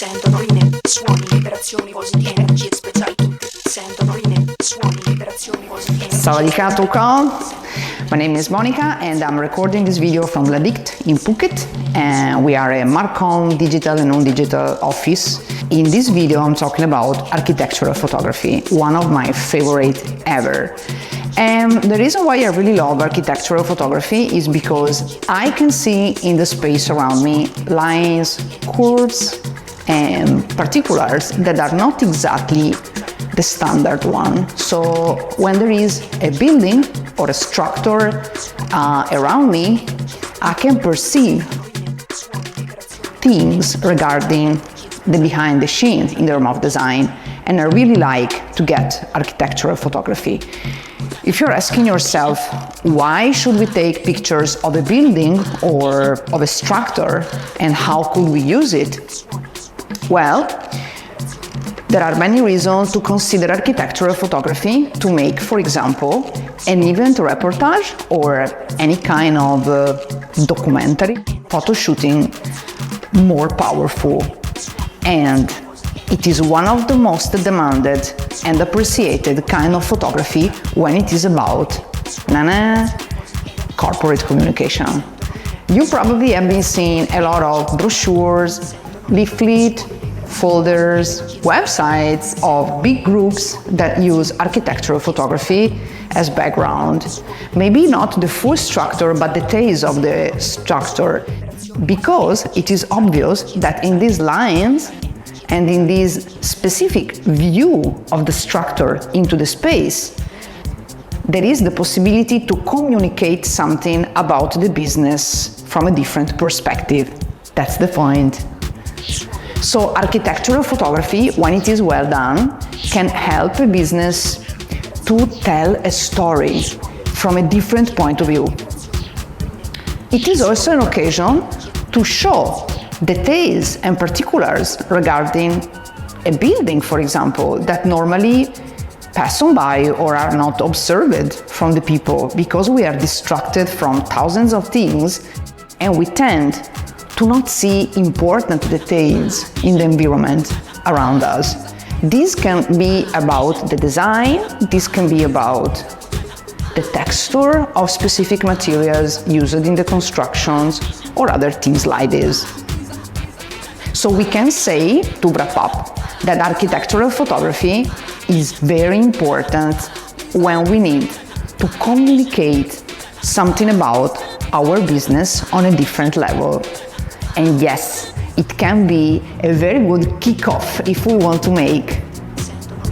sentono rime, suoni, vibrazioni, positive, energie speciali tutte, sentono rime, suoni, vibrazioni, positive. 𝒂𝒂💏💈. My name is Monica and I'm recording this video from LADICT in Phuket, and we are a Marcom digital and non-digital office. In this video I'm talking about architectural photography, one of my favorite ever. And the reason why I really love architectural photography is because I can see in the space around me lines, curves and particulars that are not exactly the standard one. So when there is a building or a structure around me, I can perceive things regarding the behind the scenes in terms of design, and I really like to get architectural photography. If you're asking yourself, why should we take pictures of a building or of a structure and how could we use it? Well, there are many reasons to consider architectural photography to make, for example, an event reportage or any kind of documentary photo shooting more powerful. And it is one of the most demanded and appreciated kind of photography when it is about corporate communication. You probably have been seeing a lot of brochures, leaflet, folders, websites of big groups that use architectural photography as background. Maybe not the full structure, but details of the structure, because it is obvious that in these lines and in this specific view of the structure into the space, there is the possibility to communicate something about the business from a different perspective. That's the point. So architectural photography, when it is well done, can help a business to tell a story from a different point of view. It is also an occasion to show details and particulars regarding a building, for example, that normally pass on by or are not observed from the people, because we are distracted from thousands of things and we tend to not see important details in the environment around us. This can be about the design, this can be about the texture of specific materials used in the constructions or other things like this. So we can say, to wrap up, that architectural photography is very important when we need to communicate something about our business on a different level. And yes, it can be a very good kickoff if we want to make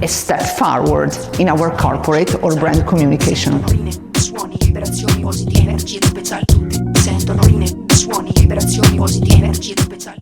a step forward in our corporate or brand communication. Suoni, vibrazioni, positive, energie speciali tutte, sentono rime, suoni, vibrazioni, positive, energie speciali.